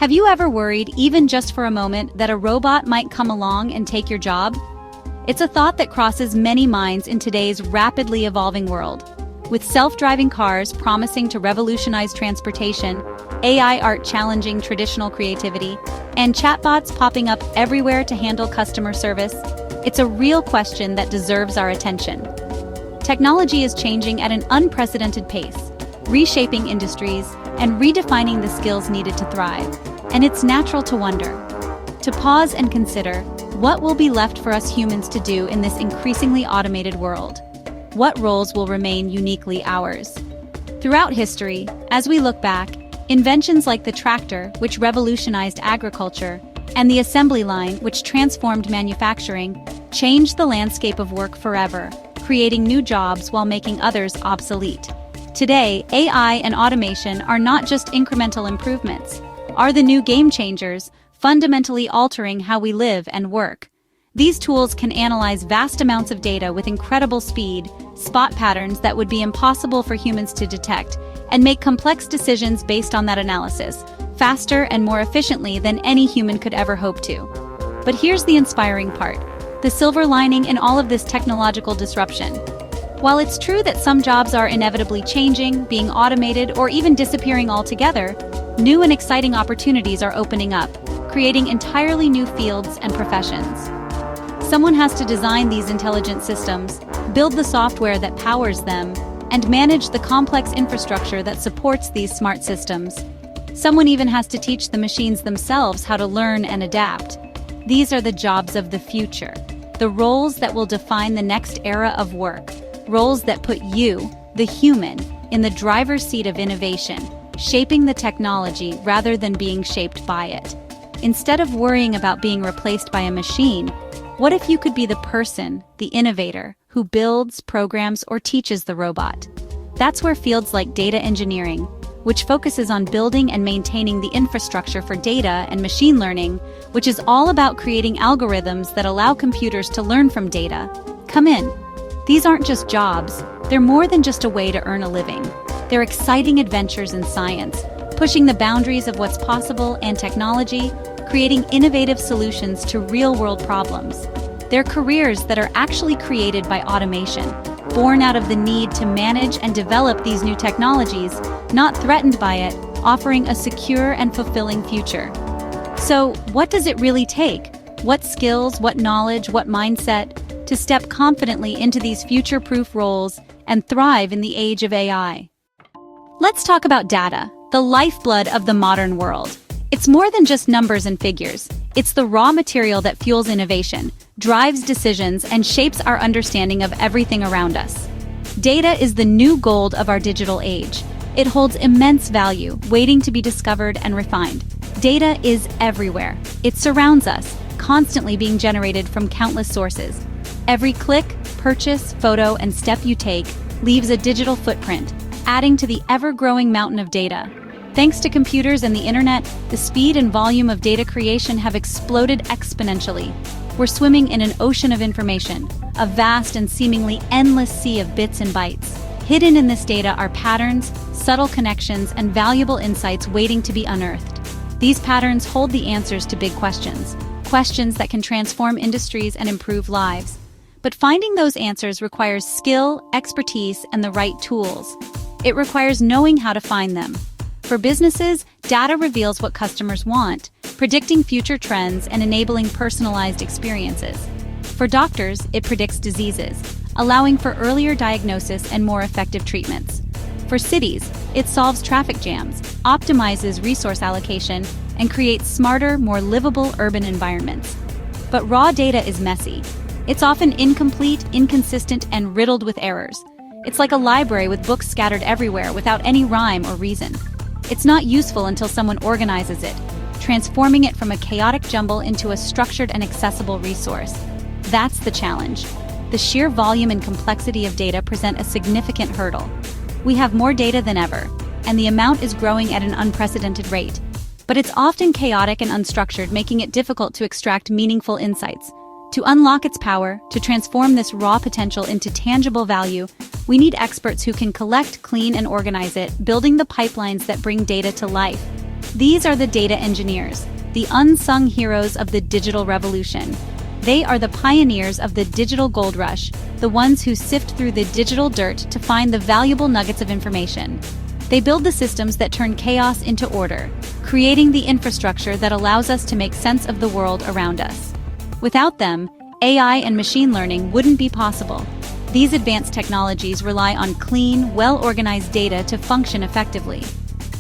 Have you ever worried, even just for a moment, that a robot might come along and take your job? It's a thought that crosses many minds in today's rapidly evolving world. With self-driving cars promising to revolutionize transportation, AI art challenging traditional creativity, and chatbots popping up everywhere to handle customer service, it's a real question that deserves our attention. Technology is changing at an unprecedented pace, reshaping industries and redefining the skills needed to thrive. And it's natural to wonder, to pause and consider, what will be left for us humans to do in this increasingly automated world? What roles will remain uniquely ours? Throughout history, as we look back, inventions like the tractor, which revolutionized agriculture, and the assembly line, which transformed manufacturing, changed the landscape of work forever, creating new jobs while making others obsolete. Today, AI and automation are not just incremental improvements, are the new game changers, fundamentally altering how we live and work. These tools can analyze vast amounts of data with incredible speed, spot patterns that would be impossible for humans to detect, and make complex decisions based on that analysis, faster and more efficiently than any human could ever hope to. But here's the inspiring part, the silver lining in all of this technological disruption. While it's true that some jobs are inevitably changing, being automated, or even disappearing altogether, new and exciting opportunities are opening up, creating entirely new fields and professions. Someone has to design these intelligent systems, build the software that powers them, and manage the complex infrastructure that supports these smart systems. Someone even has to teach the machines themselves how to learn and adapt. These are the jobs of the future, the roles that will define the next era of work, roles that put you, the human, in the driver's seat of innovation, shaping the technology rather than being shaped by it. Instead of worrying about being replaced by a machine, what if you could be the person, the innovator, who builds, programs, or teaches the robot? That's where fields like data engineering, which focuses on building and maintaining the infrastructure for data, and machine learning, which is all about creating algorithms that allow computers to learn from data, come in. These aren't just jobs, they're more than just a way to earn a living. They're exciting adventures in science, pushing the boundaries of what's possible and technology, creating innovative solutions to real-world problems. They're careers that are actually created by automation, born out of the need to manage and develop these new technologies, not threatened by it, offering a secure and fulfilling future. So, what does it really take? What skills, what knowledge, what mindset to step confidently into these future-proof roles and thrive in the age of AI? Let's talk about data, the lifeblood of the modern world. It's more than just numbers and figures. It's the raw material that fuels innovation, drives decisions, and shapes our understanding of everything around us. Data is the new gold of our digital age. It holds immense value, waiting to be discovered and refined. Data is everywhere. It surrounds us, constantly being generated from countless sources. Every click, purchase, photo, and step you take leaves a digital footprint, adding to the ever-growing mountain of data. Thanks to computers and the internet, the speed and volume of data creation have exploded exponentially. We're swimming in an ocean of information, a vast and seemingly endless sea of bits and bytes. Hidden in this data are patterns, subtle connections, and valuable insights waiting to be unearthed. These patterns hold the answers to big questions, questions that can transform industries and improve lives. But finding those answers requires skill, expertise, and the right tools. It requires knowing how to find them. For businesses, data reveals what customers want, predicting future trends and enabling personalized experiences. For doctors, it predicts diseases, allowing for earlier diagnosis and more effective treatments. For cities, it solves traffic jams, optimizes resource allocation, and creates smarter, more livable urban environments. But raw data is messy. It's often incomplete, inconsistent, and riddled with errors. It's like a library with books scattered everywhere without any rhyme or reason. It's not useful until someone organizes it, transforming it from a chaotic jumble into a structured and accessible resource. That's the challenge. The sheer volume and complexity of data present a significant hurdle. We have more data than ever, and the amount is growing at an unprecedented rate. But it's often chaotic and unstructured, making it difficult to extract meaningful insights. To unlock its power, to transform this raw potential into tangible value, we need experts who can collect, clean, and organize it, building the pipelines that bring data to life. These are the data engineers, the unsung heroes of the digital revolution. They are the pioneers of the digital gold rush, the ones who sift through the digital dirt to find the valuable nuggets of information. They build the systems that turn chaos into order, creating the infrastructure that allows us to make sense of the world around us. Without them, AI and machine learning wouldn't be possible. These advanced technologies rely on clean, well-organized data to function effectively.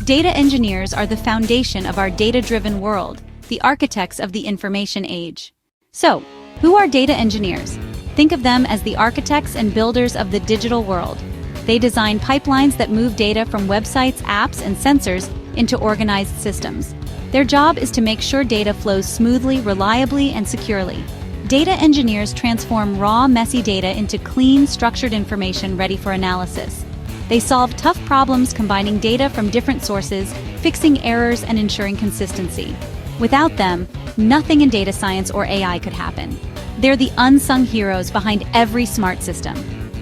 Data engineers are the foundation of our data-driven world, the architects of the information age. So, who are data engineers? Think of them as the architects and builders of the digital world. They design pipelines that move data from websites, apps, and sensors into organized systems. Their job is to make sure data flows smoothly, reliably, and securely. Data engineers transform raw, messy data into clean, structured information ready for analysis. They solve tough problems combining data from different sources, fixing errors, and ensuring consistency. Without them, nothing in data science or AI could happen. They're the unsung heroes behind every smart system.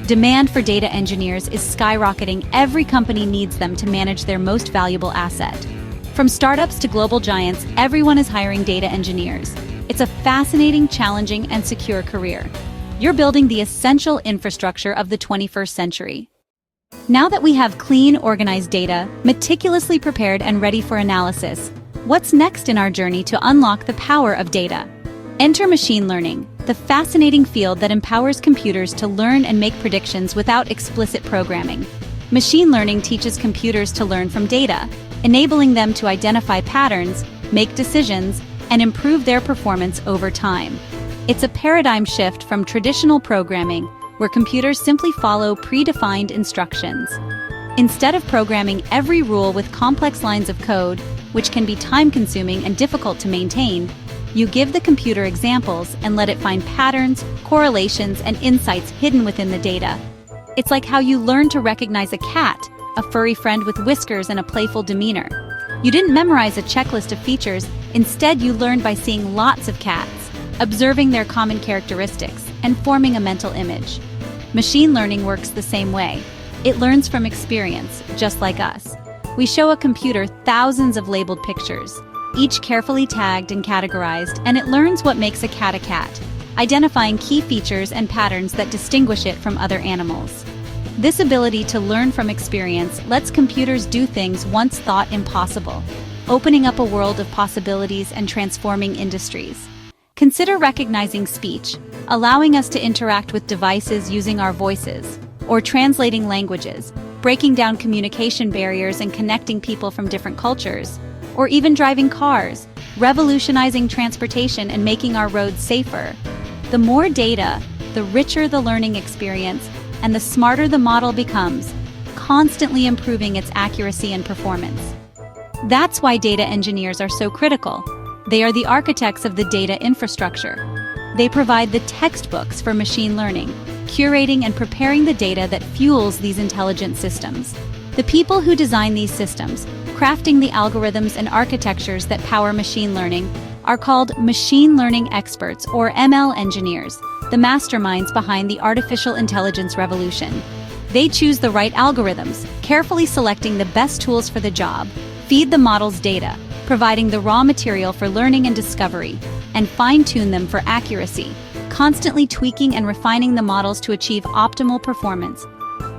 Demand for data engineers is skyrocketing. Every company needs them to manage their most valuable asset. From startups to global giants, everyone is hiring data engineers. It's a fascinating, challenging, and secure career. You're building the essential infrastructure of the 21st century. Now that we have clean, organized data, meticulously prepared and ready for analysis, what's next in our journey to unlock the power of data? Enter machine learning, the fascinating field that empowers computers to learn and make predictions without explicit programming. Machine learning teaches computers to learn from data, enabling them to identify patterns, make decisions, and improve their performance over time. It's a paradigm shift from traditional programming, where computers simply follow predefined instructions. Instead of programming every rule with complex lines of code, which can be time-consuming and difficult to maintain, you give the computer examples and let it find patterns, correlations, and insights hidden within the data. It's like how you learn to recognize a cat, a furry friend with whiskers and a playful demeanor. You didn't memorize a checklist of features, instead you learned by seeing lots of cats, observing their common characteristics, and forming a mental image. Machine learning works the same way. It learns from experience, just like us. We show a computer thousands of labeled pictures, each carefully tagged and categorized, and it learns what makes a cat, identifying key features and patterns that distinguish it from other animals. This ability to learn from experience lets computers do things once thought impossible, opening up a world of possibilities and transforming industries. Consider recognizing speech, allowing us to interact with devices using our voices, or translating languages, breaking down communication barriers and connecting people from different cultures, or even driving cars, revolutionizing transportation and making our roads safer. The more data, the richer the learning experience, and the smarter the model becomes, constantly improving its accuracy and performance. That's why data engineers are so critical. They are the architects of the data infrastructure. They provide the textbooks for machine learning, curating and preparing the data that fuels these intelligent systems. The people who design these systems, crafting the algorithms and architectures that power machine learning, are called machine learning experts or ML engineers, the masterminds behind the artificial intelligence revolution. They choose the right algorithms, carefully selecting the best tools for the job, feed the model's data, providing the raw material for learning and discovery, and fine-tune them for accuracy, constantly tweaking and refining the models to achieve optimal performance.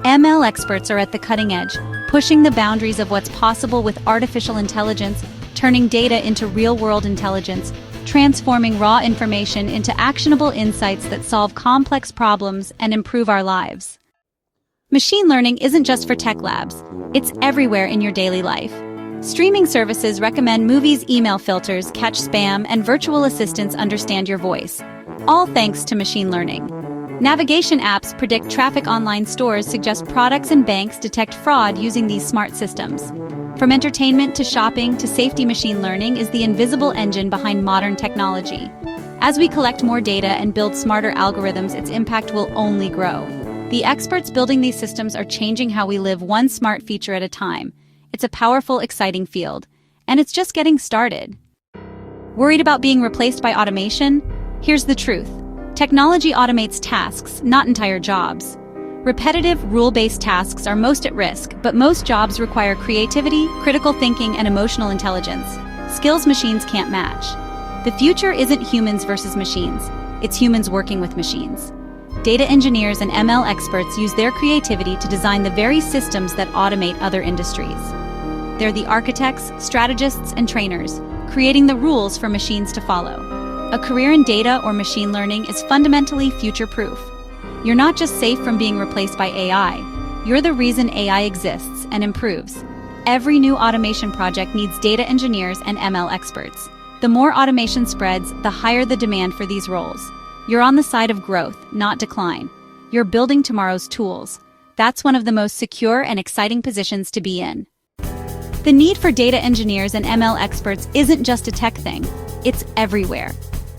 ML experts are at the cutting edge, pushing the boundaries of what's possible with artificial intelligence, turning data into real-world intelligence, transforming raw information into actionable insights that solve complex problems and improve our lives. Machine learning isn't just for tech labs, it's everywhere in your daily life. Streaming services recommend movies, email filters catch spam, and virtual assistants understand your voice, all thanks to machine learning. Navigation apps predict traffic, online stores suggest products, and banks detect fraud using these smart systems. From entertainment to shopping to safety, machine learning is the invisible engine behind modern technology. As we collect more data and build smarter algorithms, its impact will only grow. The experts building these systems are changing how we live, one smart feature at a time. It's a powerful, exciting field, and it's just getting started. Worried about being replaced by automation? Here's the truth. Technology automates tasks, not entire jobs. Repetitive, rule-based tasks are most at risk, but most jobs require creativity, critical thinking, and emotional intelligence, skills machines can't match. The future isn't humans versus machines, it's humans working with machines. Data engineers and ML experts use their creativity to design the very systems that automate other industries. They're the architects, strategists, and trainers, creating the rules for machines to follow. A career in data or machine learning is fundamentally future-proof. You're not just safe from being replaced by AI, you're the reason AI exists and improves. Every new automation project needs data engineers and ML experts. The more automation spreads, the higher the demand for these roles. You're on the side of growth, not decline. You're building tomorrow's tools. That's one of the most secure and exciting positions to be in. The need for data engineers and ML experts isn't just a tech thing, it's everywhere.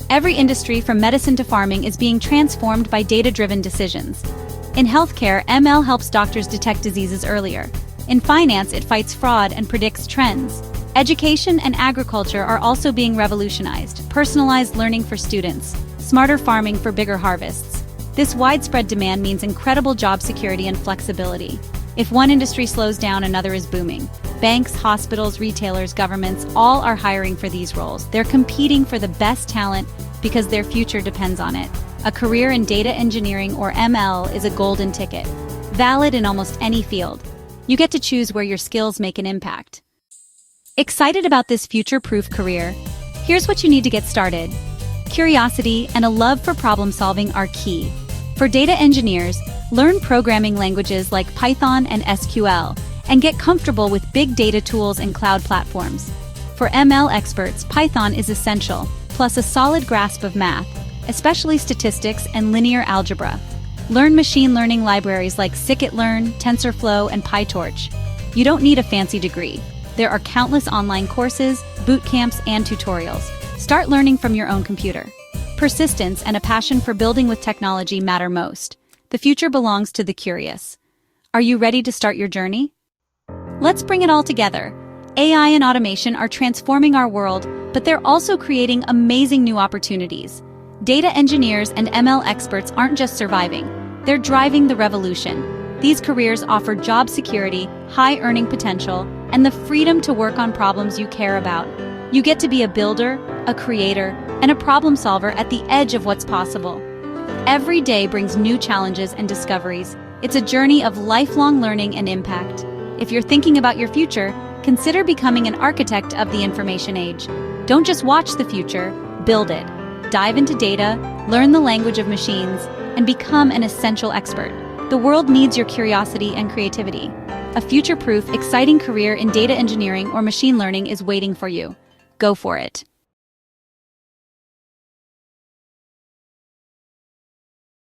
Every industry from medicine to farming is being transformed by data-driven decisions. In healthcare, ML helps doctors detect diseases earlier. In finance, it fights fraud and predicts trends. Education and agriculture are also being revolutionized, personalized learning for students, smarter farming for bigger harvests. This widespread demand means incredible job security and flexibility. If one industry slows down, another is booming. Banks, hospitals, retailers, governments, all are hiring for these roles. They're competing for the best talent because their future depends on it. A career in data engineering or ML is a golden ticket, valid in almost any field. You get to choose where your skills make an impact. Excited about this future-proof career? Here's what you need to get started. Curiosity and a love for problem-solving are key. For data engineers, learn programming languages like Python and SQL, and get comfortable with big data tools and cloud platforms. For ML experts, Python is essential, plus a solid grasp of math, especially statistics and linear algebra. Learn machine learning libraries like scikit-learn, TensorFlow, and PyTorch. You don't need a fancy degree. There are countless online courses, boot camps, and tutorials. Start learning from your own computer. Persistence and a passion for building with technology matter most. The future belongs to the curious. Are you ready to start your journey? Let's bring it all together. AI and automation are transforming our world, but they're also creating amazing new opportunities. Data engineers and ML experts aren't just surviving, they're driving the revolution. These careers offer job security, high earning potential, and the freedom to work on problems you care about. You get to be a builder, a creator, and a problem solver at the edge of what's possible. Every day brings new challenges and discoveries. It's a journey of lifelong learning and impact. If you're thinking about your future, consider becoming an architect of the information age. Don't just watch the future, build it. Dive into data, learn the language of machines, and become an essential expert. The world needs your curiosity and creativity. A future-proof, exciting career in data engineering or machine learning is waiting for you. Go for it.